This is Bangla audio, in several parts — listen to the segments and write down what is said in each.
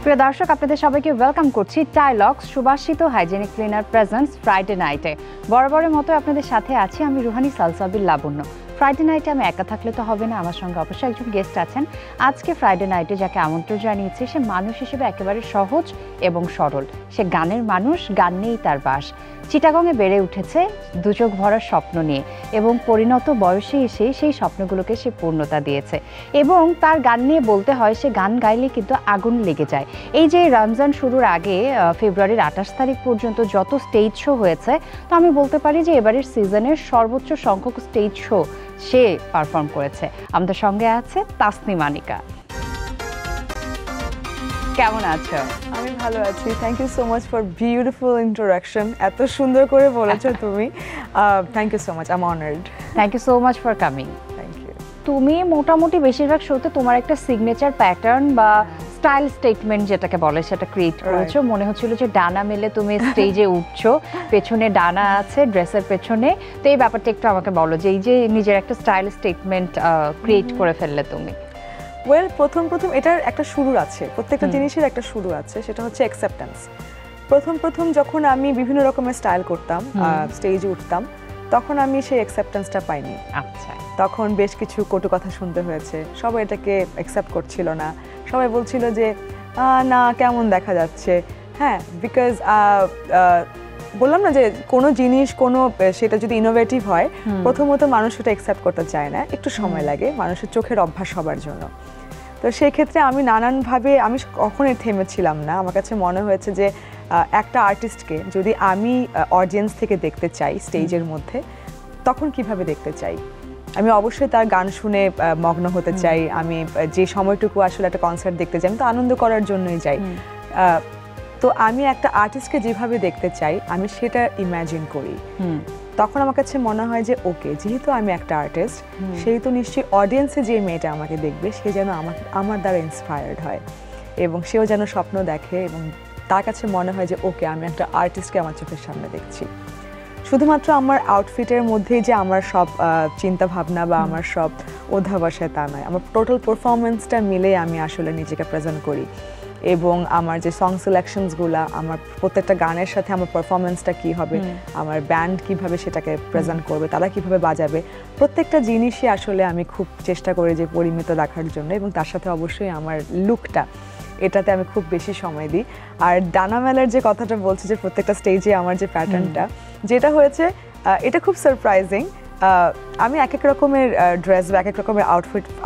প্রিয় দর্শক, আপনাদের সবাইকে ওয়েলকাম করছি টাইলক্স সুবাসিত হাইজেনিক ক্লিনার প্রেজেন্টস ফ্রাইডে নাইটে। বরাবরের মতো আপনাদের সাথে আছি আমি রুহানি সালসাবিল লাবণ্য। ফ্রাইডে নাইটে আমি একা থাকলে তো হবে না, আমার সঙ্গে অবশ্যই একজন গেস্ট আছেন। আজকে ফ্রাইডে নাইটে যাকে আমন্ত্রণ জানিয়েছি সে মানুষ হিসেবে একেবারে সহজ এবং সরল। সে গানের মানুষ, গান নিয়েই তার বাস। চিটাগংয়ে বেড়ে উঠেছে দু চোখ ভরা স্বপ্ন নিয়ে এবং পরিণত বয়সে এসে সেই স্বপ্নগুলোকে সে পূর্ণতা দিয়েছে। এবং তার গান নিয়ে বলতে হয়, সে গান গাইলে কিন্তু আগুন লেগে যায়। এই যে রমজান শুরুর আগে ফেব্রুয়ারির 28 তারিখ পর্যন্ত যত স্টেজ শো হয়েছে, তো আমি বলতে পারি যে এবারের সিজনের সর্বোচ্চ সংখ্যক স্টেজ শো সে পারফর্ম করেছে। আমাদের সঙ্গে আছে তাসনিম আনিকা। কেমন আছো? আমি ভালো আছি। Thank you so much for beautiful introduction. এত সুন্দর করে বলেছো তুমি। Thank you so much, I am honoured. Thank you so much for coming. Thank you. তুমি মোটামুটি বেশিরভাগ শোতে তোমার একটা সিগনেচার প্যাটার্ন বা স্টাইল স্টেটমেন্ট যেটাকে বলে সেটা ক্রিয়েট করেছো। মনে হচ্ছিল যে ডানা মেলে তুমি স্টেজে উঠছো, পেছনে ডানা আছে ড্রেসের পেছনে। তো এই ব্যাপারটা একটু আমাকে বলো যে এই যে নিজের একটা স্টাইল স্টেটমেন্ট ক্রিয়েট করে ফেললে তুমি। ওয়েল, প্রথম এটার একটা শুরু আছে, প্রত্যেকটা জিনিসের একটা শুরু আছে, সেটা হচ্ছে অ্যাকসেপ্টেন্স। প্রথম যখন আমি বিভিন্ন রকমের স্টাইল করতাম, স্টেজে উঠতাম, তখন আমি সেই অ্যাকসেপ্টেন্সটা পাইনি। আচ্ছা, তখন বেশ কিছু কটু কথা শুনতে হয়েছে, সবাই এটাকে অ্যাকসেপ্ট করছিল না। সবাই বলছিল যে না, কেমন দেখা যাচ্ছে। হ্যাঁ, বিকজ বললাম না যে কোনো জিনিস সেটা যদি ইনোভেটিভ হয়, প্রথমত মানুষ সেটা অ্যাকসেপ্ট করতে চায় না, একটু সময় লাগে মানুষের চোখের অভ্যাস হবার জন্য। তো সেই ক্ষেত্রে আমি নানানভাবে আমি কখনোই থেমেছিলাম না। আমার কাছে মনে হয়েছে যে একটা আর্টিস্টকে যদি আমি অডিয়েন্স থেকে দেখতে চাই স্টেজের মধ্যে, তখন কিভাবে দেখতে চাই? আমি অবশ্যই তার গান শুনে মগ্ন হতে চাই। আমি যে সময়টুকু আসলে একটা কনসার্ট দেখতে যাই, আমি তো আনন্দ করার জন্যই যাই। তো আমি একটা আর্টিস্টকে যেভাবে দেখতে চাই আমি সেটা ইমাজিন করি। তখন আমার কাছে মনে হয় যে ওকে, যেহেতু আমি একটা আর্টিস্ট, সেই তো নিশ্চয়ই অডিয়েন্সে যে মেয়েটা আমাকে দেখবে সে যেন আমার দ্বারা ইন্সপায়ার্ড হয় এবং সেও যেন স্বপ্ন দেখে এবং তার কাছে মনে হয় যে ওকে, আমি একটা আর্টিস্টকে আমার চোখের সামনে দেখছি। শুধুমাত্র আমার আউটফিটের মধ্যেই যে আমার সব চিন্তা ভাবনা বা আমার সব অধ্যাবসায় তা নয়, আমার টোটাল পারফরমেন্সটা মিলে আমি আসলে নিজেকে প্রেজেন্ট করি। এবং আমার যে সং সিলেকশনসগুলো, আমার প্রত্যেকটা গানের সাথে আমার পারফরমেন্সটা কী হবে, আমার ব্যান্ড কিভাবে সেটাকে প্রেজেন্ট করবে, তারা কিভাবে বাজাবে, প্রত্যেকটা জিনিসই আসলে আমি খুব চেষ্টা করি যে পরিমিত রাখার জন্য। এবং তার সাথে অবশ্যই আমার লুকটা, এটাতে আমি খুব বেশি সময় দিই। আর ডানা মেলার যে কথাটা বলছি, যে প্রত্যেকটা স্টেজে আমার যে প্যাটার্নটা যেটা হয়েছে, এটা খুব সারপ্রাইজিং। আমি এক এক রকমের ড্রেস বা এক এক রকমের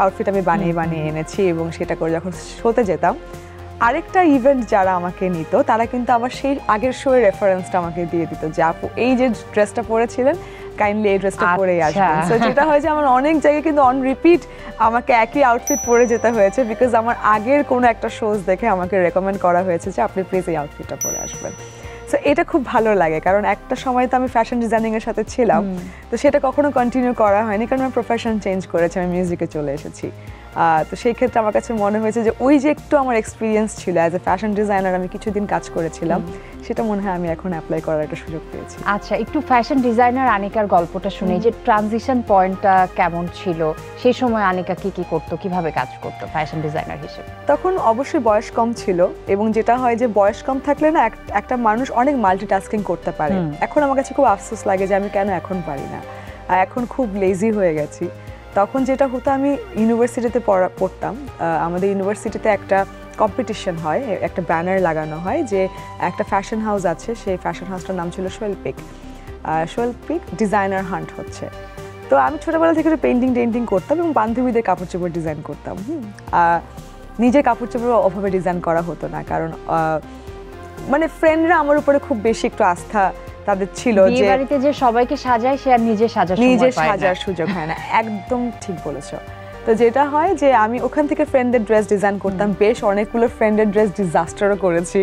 আউটফিট আমি বানিয়ে এনেছি এবং সেটা করে যখন শোতে যেতাম, আরেকটা ইভেন্ট যারা আমাকে নিত তারা কিন্তু আমার সেই আগের শো এর রেফারেন্সটা আমাকে দিয়ে দিত যে আপু এই যে ড্রেসটা পরেছিলেন, কাইন্ডলি এই ড্রেসটা পরেই আসবেন। সো যেটা হয় যে আমার অনেক জায়গায় কিন্তু অন রিপিট আমাকে একই আউটফিট পরে যেতে হয়েছে, বিকজ আমার আগের কোনো একটা শোজ দেখে আমাকে রেকমেন্ড করা হয়েছে যে আপনি প্লিজ এই আউটফিটটা পরে আসবেন। সো এটা খুব ভালো লাগে, কারণ একটা সময় তো আমি ফ্যাশন ডিজাইনিংয়ের সাথে ছিলাম, তো সেটা কখনো কন্টিনিউ করা হয়নি, কারণ আমি প্রফেশন চেঞ্জ করেছি, আমি মিউজিকে চলে এসেছি। তো সেই ক্ষেত্রে আমার কাছে মনে হয়েছে যে ওই যে একটু আমার এক্সপিরিয়েন্স ছিল অ্যাজ এ ফ্যাশন ডিজাইনার, আমি কিছুদিন কাজ করেছিলাম, সেটা মনে হয় আমি এখন অ্যাপ্লাই করার একটা সুযোগ পেয়েছি। আচ্ছা, একটু ফ্যাশন ডিজাইনার আনিকার গল্পটা শুনি, যে ট্রানজিশন পয়েন্টটা কেমন ছিল, সেই সময় আনিকা কি করতো, কিভাবে কাজ করতো ফ্যাশন ডিজাইনার হিসেবে? তখন অবশ্যই বয়স কম ছিল, এবং যেটা হয় যে বয়স কম থাকলে না একটা মানুষ অনেক মাল্টিটাস্কিং করতে পারে। এখন আমার কাছে খুব আফসোস লাগে যে আমি কেন এখন পারি না, এখন খুব লেজি হয়ে গেছি। তখন যেটা হতো, আমি ইউনিভার্সিটিতে পড়তাম, আমাদের ইউনিভার্সিটিতে একটা কম্পিটিশন হয়, একটা ব্যানার লাগানো হয় যে একটা ফ্যাশন হাউস আছে, সেই ফ্যাশন হাউসটার নাম ছিল সোয়েল পিক ডিজাইনার হান্ট হচ্ছে। তো আমি ছোটোবেলা থেকে পেন্টিং করতাম এবং বান্ধবীদের কাপড় চোপড় ডিজাইন করতাম। নিজের কাপড় চোপড় অভাবে ডিজাইন করা হতো না, কারণ মানে ফ্রেন্ডরা আমার উপরে খুব বেশি একটু আস্থা তাদের ছিল যে বাড়িতে যে সবাইকে সাজায় সে আর নিজে সাজার সুযোগ হয় না। একদম ঠিক বলেছো। তো যেটা হয় যে আমি ওখান থেকে ফ্রেন্ডের ড্রেস ডিজাইন করতাম, বেশ অনেকগুলো ফ্রেন্ডের ড্রেস ডিজাস্টারও করেছি।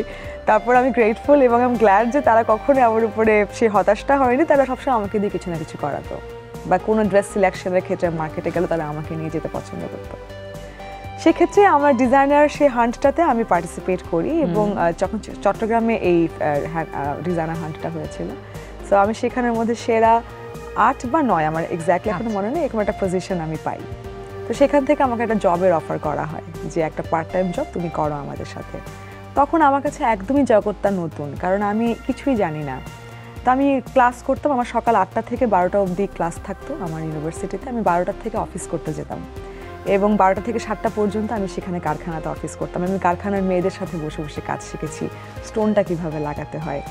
তারপর আমি গ্রেটফুল এবং আমি গ্ল্যাড যে তারা কখনোই আমার উপরে সেই হতাশটা হয়নি, তারা সবসময় আমাকে দিয়ে কিছু না কিছু করাতো, বা কোনো ড্রেস সিলেকশনের ক্ষেত্রে মার্কেটে গেলে তারা আমাকে নিয়ে যেতে পছন্দ করতো। সেক্ষেত্রে আমার ডিজাইনার সেই হান্টটাতে আমি পার্টিসিপেট করি, এবং যখন চট্টগ্রামে এই ডিজাইনার হান্টটা হয়েছিল, সো আমি সেখানের মধ্যে সেরা 8 বা 9, আমার এক্স্যাক্টলি এখনো মনে নেই, এরকম একটা পজিশন আমি পাই। তো সেখান থেকে আমাকে একটা জবের অফার করা হয় যে একটা পার্ট টাইম জব তুমি করো আমাদের সাথে। তখন আমার কাছে একদমই জগৎটা নতুন, কারণ আমি কিছুই জানি না। তো আমি ক্লাস করতাম, আমার সকাল 8টা থেকে 12টা অবধি ক্লাস থাকতো আমার ইউনিভার্সিটিতে। আমি 12টার থেকে অফিস করতে যেতাম এবং 12টা থেকে 7টা পর্যন্ত আমি সেখানে কারখানাতে অফিস করতাম। আমি কারখানার মেয়েদের সাথে বসে বসে কাজ শিখেছি, স্টোনটা কিভাবে লাগাতে হয়,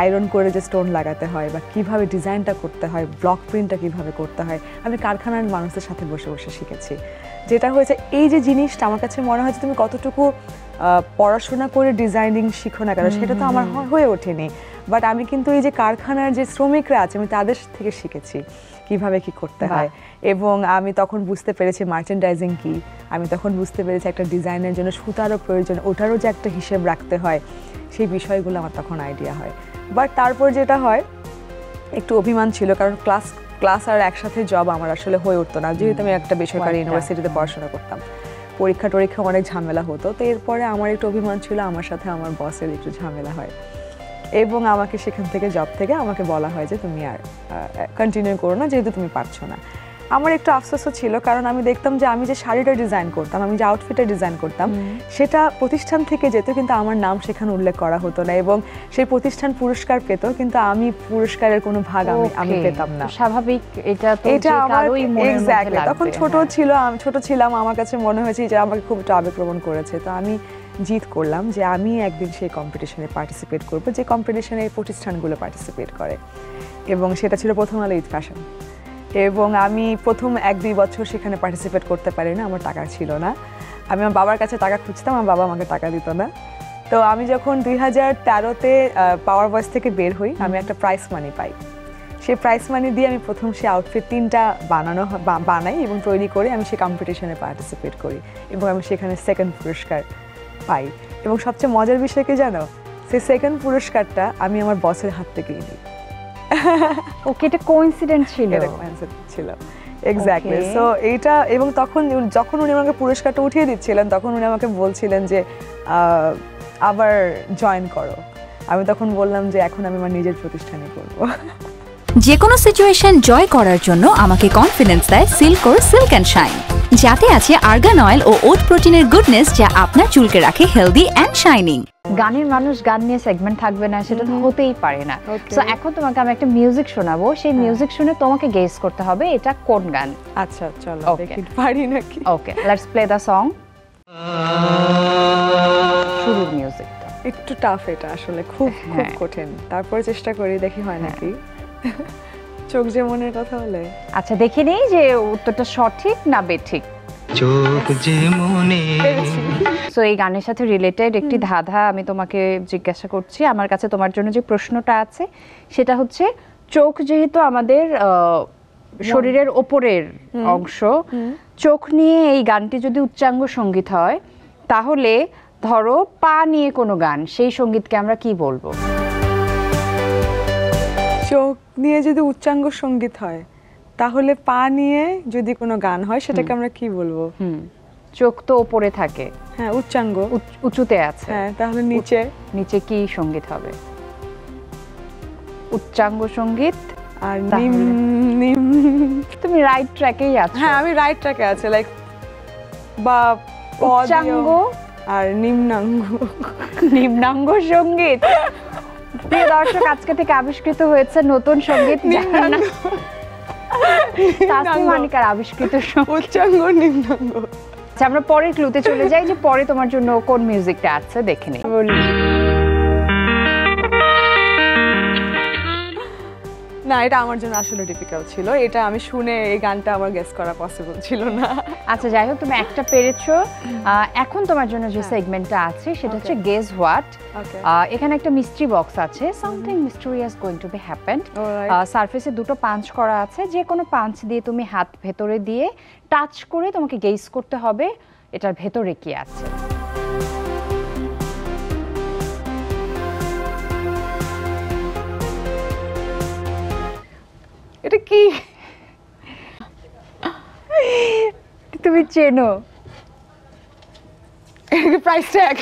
আয়রন করে যে স্টোন লাগাতে হয় বা কিভাবে ডিজাইনটা করতে হয়, ব্লক প্রিন্টটা কিভাবে করতে হয়, আমি কারখানার মানুষদের সাথে বসে বসে শিখেছি। যেটা হয়েছে এই যে জিনিসটা আমার কাছে মনে হয় যে তুমি কতটুকু পড়াশোনা করে ডিজাইনিং শিখো না কেন, সেটা তো আমার হয়ে ওঠেনি। বাট আমি কিন্তু এই যে কারখানার যে শ্রমিকরা আছে আমি তাদের থেকে শিখেছি কিভাবে কি করতে হয়। এবং আমি তখন বুঝতে পেরেছি মার্চেন্ডাইজিং কি, আমি তখন বুঝতে পেরেছি একটা ডিজাইনের জন্য সুতারও প্রয়োজন, ওটারও যে একটা হিসেব রাখতে হয়, সেই বিষয়গুলো আমার তখন আইডিয়া হয়। বাট তারপর যেটা হয়, একটু অভিমান ছিল, কারণ ক্লাস আর একসাথে জব আমার আসলে হয়ে উঠতো না, যেহেতু আমি একটা বেসরকারি ইউনিভার্সিটিতে পড়াশোনা করতাম। পরীক্ষা অনেক ঝামেলা হতো। তো এরপরে আমার একটু অভিমান ছিল, আমার সাথে আমার বসের একটু ঝামেলা হয় এবং আমাকে সেখান থেকে জব থেকে আমাকে বলা হয় যে তুমি আর কন্টিনিউ করো না, যেহেতু তুমি পারছো না। আমার একটু আফসোসও ছিল, কারণ আমি দেখতাম যে আমি যে শাড়িটা ডিজাইন করতাম, আমি যে আউটফিটটা ডিজাইন করতাম, সেটা প্রতিষ্ঠান থেকে যেত, কিন্তু আমার নাম সেখানে উল্লেখ করা হতো না এবং সেই প্রতিষ্ঠান পুরস্কার পেত, কিন্তু আমি পুরস্কারের কোনো ভাগ আমি পেতাম না। স্বাভাবিক, এটা কারোই মনের মধ্যে লাগবে। তখন ছোট ছিলাম, আমার কাছে মনে হয়েছে যে আমাকে খুব একটু আবেগপ্রবণ করেছে। তো আমি জিত করলাম যে আমি একদিন সেই কম্পিটিশনে পার্টিসিপেট করব, যে কম্পিটিশনে এই প্রতিষ্ঠানগুলো পার্টিসিপেট করে, এবং সেটা ছিল প্রথম আলো ঈদ ফ্যাশন। এবং আমি প্রথম 1-2 বছর সেখানে পার্টিসিপেট করতে পারি না, আমার টাকা ছিল না। আমি আমার বাবার কাছে টাকা খুঁজতাম, আমার বাবা আমাকে টাকা দিত না। তো আমি যখন 2013-তে পাওয়ার ভয়েস থেকে বের হই, আমি একটা প্রাইজ মানি পাই। সেই প্রাইজ মানি দিয়ে আমি প্রথম সেই আউটফিট 3টা বানাই এবং তৈরি করে আমি সেই কম্পিটিশনে পার্টিসিপেট করি এবং আমি সেখানে সেকেন্ড পুরস্কার পাই। এবং সবচেয়ে মজার বিষয় কি জানো, সেই সেকেন্ড পুরস্কারটা আমি আমার বসের হাত থেকেই নিই। ওকে, এটা কোইন্সিডেন্ট ছিল এক্স্যাক্টলি। সো এইটা, এবং যখন উনি আমাকে পুরস্কারটা উঠিয়ে দিচ্ছিলেন, তখন উনি আমাকে বলছিলেন যে আবার জয়েন করো। আমি তখন বললাম যে এখন আমি আমার নিজের প্রতিষ্ঠানে করব। যে কোনো সিচুয়েশন জয় করার জন্য আমাকে কনফিডেন্স দেয় সিল্কোর সিল্ক অ্যান্ড শাইন, যাতে আছে আর্গান অয়েল ও ওট প্রোটিনের গুডনেস, যা আপনার চুলকে রাখে হেলদি অ্যান্ড শাইনিং। গানের মানুষ গান নিয়ে সেগমেন্ট থাকবে না, সেটা তো হতেই পারে না। সো এখন তোমাকে আমি একটা মিউজিক শোনাবো, সেই মিউজিক শুনে তোমাকে গেস করতে হবে এটা কোন গান। আচ্ছা চলো দেখি পারি নাকি। ওকে, লেটস প্লে দ্য সং। শুরুর মিউজিকটা একটু টাফ, এটা আসলে খুব কঠিন। তারপর চেষ্টা করি, দেখি হয় নাকি। চোখ যে মনের কথা বলে। আচ্ছা, দেখে নেই যে উত্তরটা সঠিক না বেঠিক। চোখ যে মনে। সো এই গানের সাথে রিলেটেড একটি ধাঁধা আমি তোমাকে জিজ্ঞাসা করছি। আমার কাছে তোমার জন্য যে প্রশ্নটা আছে সেটা হচ্ছে, চোখ যেহেতু আমাদের শরীরের ওপরের অংশ, চোখ নিয়ে এই গানটি যদি উচ্চাঙ্গ সঙ্গীত হয়, তাহলে ধরো পা নিয়ে কোনো গান, সেই সঙ্গীতকে আমরা কি বলবো? চোখ নিয়ে যদি উচ্চাঙ্গ সঙ্গীত হয়, তাহলে পা নিয়ে যদি কোনো গান হয়, সেটাকে আমরা কি বলবো? চোখ তো উপরে থাকে, হ্যাঁ উচ্চাঙ্গ উঁচুতে আছে, হ্যাঁ তাহলে নিচে কি সঙ্গীত হবে? উচ্চাঙ্গ সঙ্গীত। আর নিম। তুমি রাইট ট্র্যাকেই আছো। হ্যাঁ আমি রাইট ট্র্যাকে আছি, লাইক বা উচ্চাঙ্গ আর নিম্নাঙ্গ। নিম্নাঙ্গ সঙ্গীত। প্রিয় দর্শক, আজকে থেকে আবিষ্কৃত হয়েছে নতুন সঙ্গীত, তাসমিম মানিকার আবিষ্কৃত উচ্চাঙ্গ নিম্নাঙ্গ। আচ্ছা, আমরা পরের ক্লুতে চলে যাই যে পরে তোমার জন্য কোন মিউজিকটা আছে দেখে নিই। না, এটা আমার জন্য আসলে ডিফিকাল্ট ছিল, এটা আমি শুনে এই গানটা আমার গেস করা পসিবল ছিল না। আচ্ছা, যাই হোক, তুমি একটা পেরেছো। এখন তোমার জন্য যে সেগমেন্টটা আছে সেটা হচ্ছে গেস হোয়াট। এখানে একটা মিস্ট্রি বক্স আছে, something mysterious going to B happened. সারফেসে দুটো পাঞ্চ করা আছে, যে কোনো পাঞ্চ দিয়ে তুমি হাত ভেতরে দিয়ে টাচ করে তোমাকে গেস করতে হবে এটার ভেতরে কি আছে। এটা কি তুমি চেনো? Price tag.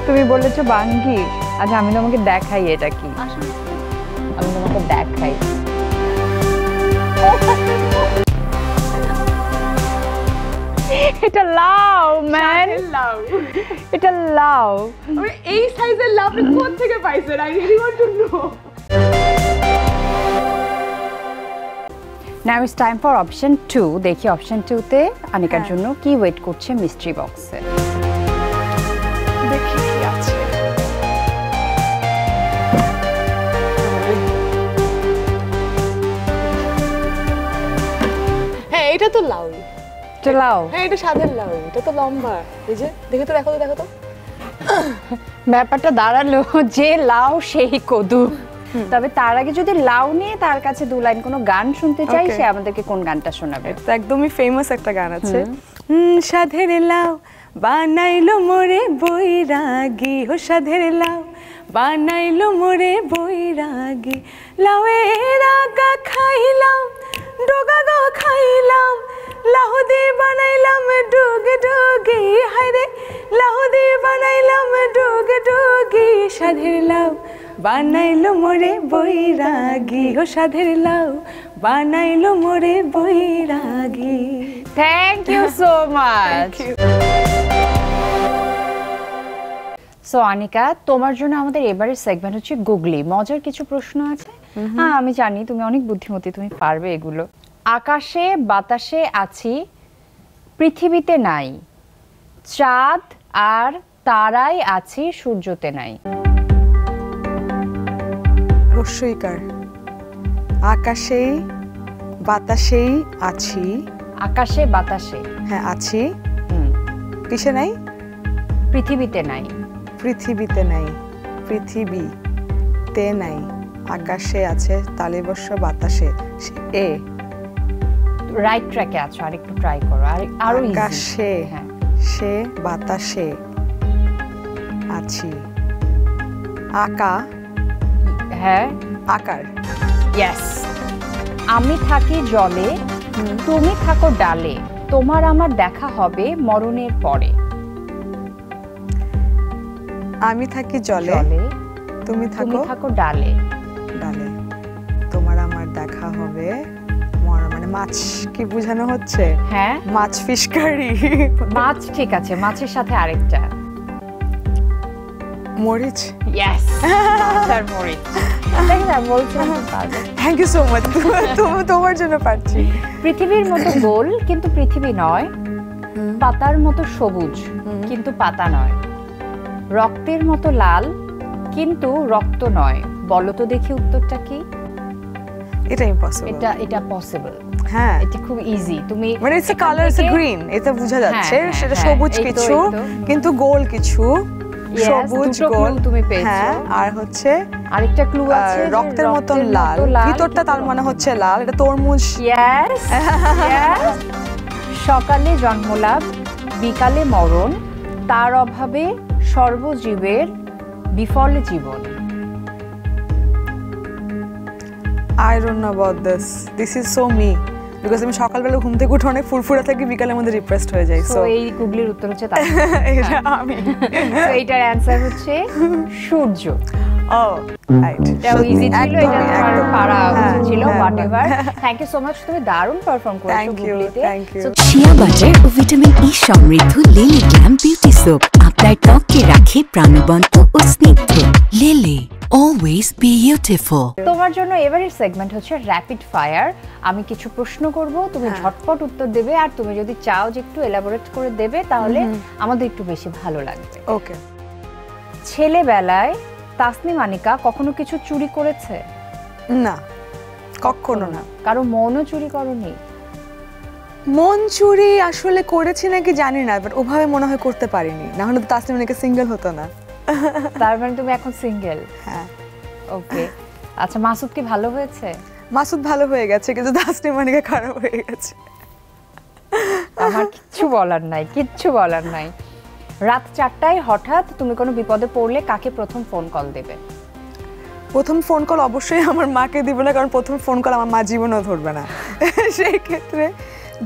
তুমি বলেছো বাঙ্গি, আচ্ছা আমি তোমাকে দেখাই এটা কি, আমি তোমাকে দেখাই। এটা লাউ ম্যান, লাউ। এটা লাউ। এই সাইজের লাউ আপনি কোথা থেকে পাইছেন? I really want to know. Now it's time for option 2। দেখি অপশন 2 তে আনিকার জন্য কি ওয়েট করছে মিস্ট্রি বক্সে। দেখি কি আছে। হ্যাঁ এটা তো লাউ। এটা লাউ? হ্যাঁ এটা সাদের লাউ, এটা তো লম্বা। এই যে দেখে তো, দেখো তো, দেখো তো। ব্যাপারটা দাঁড়ালো যে লাউ সেই কদু। তবে তার আগে যদি লাউ নিয়ে তার কাছে 2 লাইন কোনো গান শুনতে চাই, সে আমাদেরকে কোন গানটা শোনাবে? এটা একদমই ফেমাস একটা গান আছে। সাধের লাউ বানাইলো মোরে বৈরাগী, ও সাধের লাউ বানাইলো মোরে বৈরাগী। লাউয়ের আগা খাইলাম, ডোগা গো খাইলাম, লাহু দিয়ে বানাইলাম ডুগে ডুগি। হায়রে লাহু দিয়ে বানাইলাম ডুগে ডুগি। সাধের লাউ বানাইলো মোরে বৈরাগী, ও সাধের লাউ বানাইলো মোরে বৈরাগী। Thank you so much. So Anika, তোমার জন্য আমাদের এবারের সেগমেন্ট হচ্ছে গুগলি। মজার কিছু প্রশ্ন আছে। হ্যাঁ আমি জানি তুমি অনেক বুদ্ধিমতী, তুমি পারবে এগুলো। আকাশে বাতাসে আছি, পৃথিবীতে নাই, চাঁদ আর তারাই আছি, সূর্যতে নাই। রস্যইকার। আকাশেই বাতাসেই আছি। আকাশে বাতাসে, হ্যাঁ আছি। কিসে নাই? পৃথিবীতে নাই। পৃথিবীতে নাই, পৃথিবীতে নাই। আকাশে আছে, তালিবস্য বাতাসে। এ রাইট ট্র্যাকে আছো, আরেকটু ট্রাই করো। আরো ইজি। আকাশে, হ্যাঁ সে বাতাসে আছি। আকা, হ্যাঁ আকার। ইয়েস। আমি থাকি জলে, তুমি থাকো ডালে, তোমার আমার দেখা হবে মরণের পরে। আমি থাকি জলে, তুমি থাকো ডালে, ডালে, তোমার আমার দেখা হবে। মানে মাছ কি বোঝানো হচ্ছে? হ্যাঁ মাছ, ফিশ কারি। মাছ ঠিক আছে, মাছের সাথে আরেকটা। মরিচ। ইয়েস, মাছ আর মরিচ। দেখি না বলছিলাম পারবে। Thank you so much. তোমার জন্য পারছি। পৃথিবীর মতো গোল কিন্তু পৃথিবী নয়, পাতার মতো সবুজ কিন্তু পাতা নয়, রক্তের মতো লাল কিন্তু রক্ত নয়। বলো তো দেখি উত্তরটা কি? এটা ইম্পসিবল। এটা পসিবল। হ্যাঁ এটা খুব ইজি। তুমি মানে it's a colour, it's a green, এটা বোঝা যাচ্ছে। সেটা সবুজ কিছু কিন্তু গোল কিছু। সবুজ গোল তুমি পেয়েছো। হ্যাঁ আর হচ্ছে আরেকটা ক্লু আছে, রক্তের মতন লাল, ভিতরটা তার মানে হচ্ছে লাল। এটা তরমুজ। ইয়েস। সকালে জন্মলাভ, বিকালে মরণ, তার অভাবে সর্বজীবের বিফল জীবন। I don't know about this. This is so me. Because আমি সকালবেলা ঘুম থেকে উঠে অনেক ফুরফুরে থাকি, বিকালের মধ্যে রিপ্রেসড হয়ে যাই। সো এই গুগলির উত্তর হচ্ছে তাই। এটা আমি। সো এইটার অ্যানসার হচ্ছে সূর্য। ও রাইট। এটাও ইজি ছিল, এটা তোমার পারা উচিত ছিল। হ্যাঁ, whatever. Thank you so much, তুমি দারুণ পারফর্ম করেছো থ্যাংক ইউ, গুগলিতে। Thank you. শিয়া বাটার ও ভিটামিন ই সমৃদ্ধ লিলি গ্ল্যাম বিউটি সোপ আপনার ত্বককে রাখে প্রাণবন্ত ও স্নিগ্ধ। Lily, always beautiful. তোমার জন্য এবারের সেগমেন্ট হচ্ছে র‍্যাপিড ফায়ার। আমি কিছু প্রশ্ন করব, তুমি ঝটপট উত্তর দেবে, আর তুমি যদি চাও যে একটু এলাবোরেট করে দেবে তাহলে আমাদের একটু বেশি ভালো লাগবে। ওকে। ছেলেবেলায় তাসনিম আনিকা কখনো কিছু চুরি করেছে? না, কখনো না। কারো মনও চুরি করনি? মন চুরি আসলে করেছি নাকি জানি না, বাট ওভাবে মনে হয় করতে পারিনি, না হলে তো তাসনিম আনিকা সিঙ্গেল হতো না। তার মানে তুমি এখন সিঙ্গেল? হ্যাঁ। ওকে। আচ্ছা মাসুদ কি ভালো হয়েছে? মাসুদ ভালো হয়ে গেছে, কিন্তু তাসনিম আনিকা খারাপ হয়ে গেছে। আমার কিচ্ছু বলার নাই, কিচ্ছু বলার নাই। রাত 4টায় হঠাৎ তুমি কোনো বিপদে পড়লে কাকে প্রথম ফোন কল দেবে? প্রথম ফোন কল অবশ্যই আমার মাকে দিব না, কারণ প্রথম ফোন কল আমার মা জীবনেও ধরবে না। সেই ক্ষেত্রে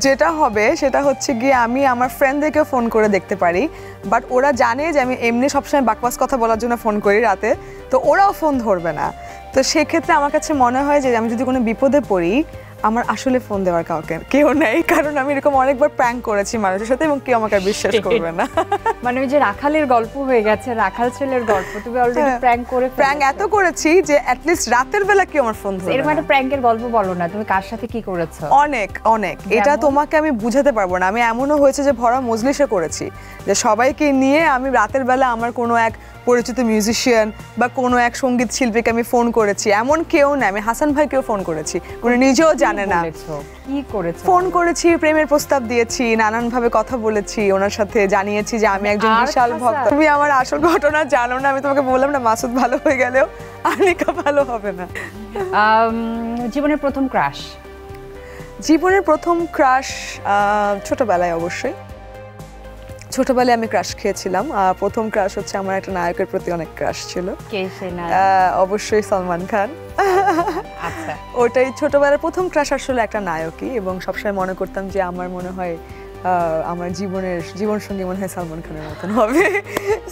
যেটা হবে সেটা হচ্ছে গিয়ে আমি আমার ফ্রেন্ডদেরকেও ফোন করে দেখতে পারি, বাট ওরা জানে যে আমি এমনি সবসময় বাকওয়াস কথা বলার জন্য ফোন করি রাতে, তো ওরাও ফোন ধরবে না। তো সেক্ষেত্রে আমার কাছে মনে হয় যে আমি যদি কোনো বিপদে পড়ি আমার আসলে ফোন দেওয়ার কাউকে কেউ নেই, কারণ আমি এরকম অনেকবার প্র্যাঙ্ক করেছি মানুষের সাথে এবং কেউ আমাকে আর বিশ্বাস করবে না। মানে ওই যে রাখালের গল্প হয়ে গেছে, রাখাল ছেলের গল্প, তুমি অলরেডি প্র্যাঙ্ক করে প্র্যাঙ্ক এত করেছি যে অ্যাটলিস্ট রাতের বেলা কেউ আমার ফোন ধরবে না। এরকম একটা প্র্যাঙ্কের গল্প বলো না, তুমি কার সাথে কি করেছো? অনেক অনেক, এটা তোমাকে আমি বুঝাতে পারবো না। আমি এমনও হয়েছে যে ভরা মজলিসে করেছি, যে সবাইকে নিয়ে আমি রাতের বেলা আমার কোনো এক পরিচিত মিউজিশিয়ান বা কোনো এক সঙ্গীত শিল্পীকে আমি ফোন করেছি, এমন কেউ না, আমি হাসান ভাইকেও ফোন করেছি, উনি নিজেও জানে না। কি করেছো? ফোন করেছি, প্রেমের প্রস্তাব দিয়েছি, নানানভাবে কথা বলেছি, ওনার সাথে জানিয়েছি যে আমি একজন বিশাল ভক্ত। তুমি আমার আসল ঘটনা জানো না, আমি তোমাকে বললাম না মাসুদ ভালো হয়ে গেলেও আনিকা ভালো হবে না। জীবনের প্রথম ক্রাশ? জীবনের প্রথম ক্রাশ ছোটবেলায়, অবশ্যই ছোটবেলায় আমি ক্রাশ খেয়েছিলাম। প্রথম ক্রাশ হচ্ছে আমার একটা নায়কের প্রতি অনেক ক্রাশ ছিল। কে সেই নায়ক? অবশ্যই সলমান খান। আচ্ছা, ওটাই ছোটবেলার প্রথম ক্রাশ আসলে একটা নায়কই, এবং সবসময় মনে করতাম যে আমার মনে হয় আমার জীবন সঙ্গী মনে হয় সলমান খানের মতন হবে।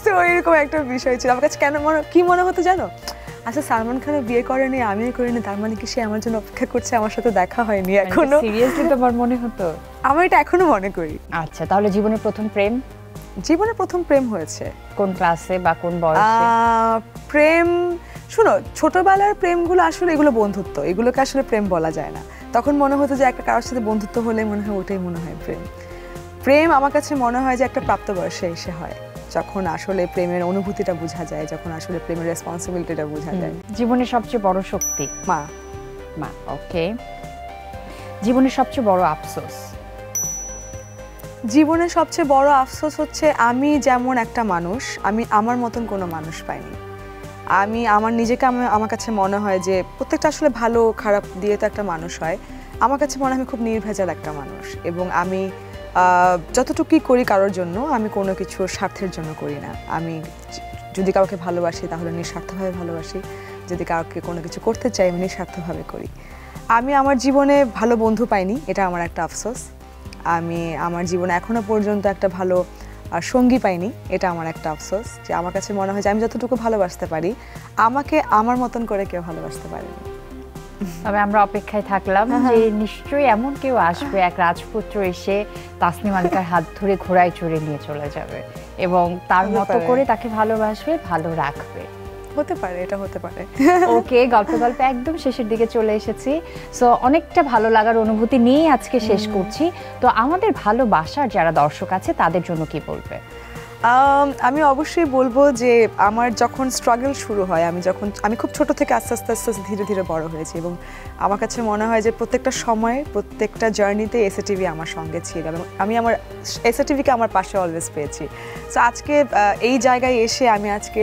তো এরকম একটা বিষয় ছিল আমার কাছে। কেন কি মনে হতো জানো, আচ্ছা সালমান খানও বিয়ে করেনি, আমিও করিনি, তার মানে কি সে আমার জন্য অপেক্ষা করছে, আমার সাথে দেখা হয়নি এখনো? সিরিয়াসলি তোমার মনে হতো? আমি এটা এখনো মনে করি। আচ্ছা, তাহলে জীবনের প্রথম প্রেম? জীবনের প্রথম প্রেম হয়েছে কোন ক্লাসে বা কোন বয়সে? প্রেম, শোনো, ছোটবেলার প্রেমগুলো আসলে এগুলো বন্ধুত্ব, এগুলোকে আসলে প্রেম বলা যায় না। তখন মনে হতো যে একটা কারোর সাথে বন্ধুত্ব হলে মনে হয় ওটাই মনে হয় প্রেম। প্রেম আমার কাছে মনে হয় যে একটা প্রাপ্তবয়সে এসে হয়, যখন আসলে প্রেমের অনুভূতিটা বোঝা যায়, যখন আসলে প্রেমের রেসপন্সিবিলিটিটা বোঝা যায়। জীবনের সবচেয়ে বড় শক্তি? মা। মা, ওকে। জীবনের সবচেয়ে বড় আফসোস? জীবনের সবচেয়ে বড় আফসোস হচ্ছে আমি যেমন একটা মানুষ, আমি আমার মতন কোনো মানুষ পাইনি। আমি আমার নিজেকে আমার কাছে মনে হয় যে প্রত্যেকটা আসলে ভালো খারাপ দিয়ে তো একটা মানুষ হয়। আমার কাছে মনে হয় আমি খুব নির্ভেজাল একটা মানুষ, এবং আমি যতটুকুই করি কারোর জন্য আমি কোনো কিছু স্বার্থের জন্য করি না। আমি যদি কাউকে ভালোবাসি তাহলে নিঃস্বার্থভাবে ভালোবাসি, যদি কাউকে কোনো কিছু করতে চাই আমি নিঃস্বার্থভাবে করি। আমি আমার জীবনে ভালো বন্ধু পাইনি, এটা আমার একটা আফসোস। আমি আমার জীবনে এখনো পর্যন্ত একটা ভালো সঙ্গী পাইনি, এটা আমার একটা আফসোস। যে আমার কাছে মনে হয় যে আমি যতটুকু ভালোবাসতে পারি আমাকে আমার মতন করে কেউ ভালোবাসতে পারেনি। তবে আমরা অপেক্ষায় থাকলাম যে নিশ্চয়ই এমন কেউ আসবে, এক রাজপুত্র এসে তাসনিম আনিকার হাত ধরে ঘোড়ায় চড়ে নিয়ে চলে যাবে এবং তার মতো করে তাকে ভালোবাসবে, ভালো রাখবে। হতে পারে, এটা হতে পারে। ওকে, গল্পে একদম শেষের দিকে চলে এসেছি। সো অনেকটা ভালো লাগার অনুভূতি নিয়ে আজকে শেষ করছি। তো আমাদের ভালোবাসার যারা দর্শক আছে তাদের জন্য কি বলবে? আমি অবশ্যই বলবো যে আমার যখন স্ট্রাগল শুরু হয়, আমি খুব ছোট থেকে আস্তে আস্তে ধীরে ধীরে বড় হয়েছি, এবং আমার কাছে মনে হয় যে প্রত্যেকটা সময় প্রত্যেকটা জার্নিতে এসএটিভি আমার সঙ্গে ছিল, এবং আমি আমার এসএটিভিকে আমার পাশে অলওয়েজ পেয়েছি। সো আজকে এই জায়গায় এসে আমি আজকে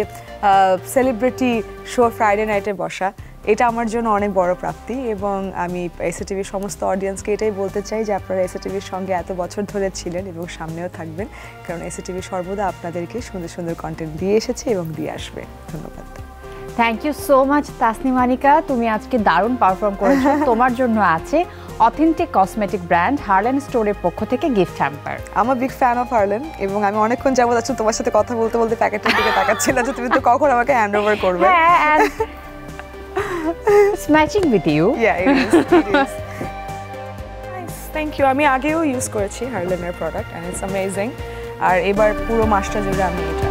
সেলিব্রিটি শো ফ্রাইডে নাইটে বসা, এটা আমার জন্য অনেক বড় প্রাপ্তি, এবং আমি এসএটিভির সমস্ত অডিয়েন্সকে এটাই বলতে চাই যে আপনারা এসএটিভির সঙ্গে এত বছর ধরে ছিলেন এবং সামনেও থাকবেন, কারণ এসএটিভি সর্বদা আপনাদেরকে সুন্দর সুন্দর কন্টেন্ট দিয়ে এসেছে এবং দিয়ে আসবে। ধন্যবাদ। Thank you so much Tasnim Anika, তুমি আজকে দারুণ পারফর্ম করেছো। তোমার জন্য আছে অথেন্টিক কসমেটিক ব্র্যান্ড হার্লেন স্টোরের পক্ষ থেকে গিফট হ্যাম্পার। আমার বিগ ফ্যান অফ হার্লেন, এবং আমি অনেকক্ষণ যাবত আছি তোমার সাথে কথা বলতে বলতে প্যাকেটের দিকে তাকাচ্ছিলাম যে তুমি তো কখন আমাকে হ্যান্ড ওভার করবে। It's matching with you. Yeah, it is. Nice, thank you. আমি আগেও ইউজ করেছি হার্লেনের প্রোডাক্ট, and it's amazing. আর এবার পুরো মাসটা জুড়ে আমি এটা